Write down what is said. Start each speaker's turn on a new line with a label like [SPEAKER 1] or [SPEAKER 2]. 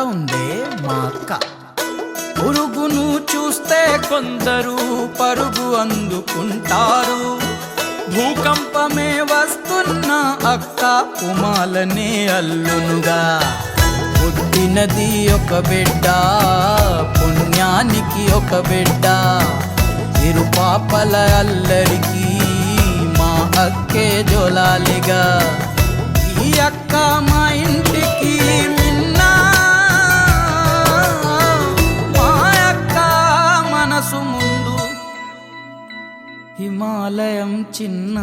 [SPEAKER 1] ఉందే మా అక్క. పురుగును చూస్తే కొందరు పరుగు అందుకుంటారు. భూకంపమే వస్తున్న అక్క కుమాలనే అల్లునుగా. పుట్టినది ఒక బిడ్డ, పుణ్యానికి ఒక బిడ్డ. ఇరు పాపల అల్లరికి మా అక్కే జోలాలిగా. ఈ అక్క మా ఇంటికి మిన్నా, మా అక్క మనసు ముందు హిమాలయం చిన్న.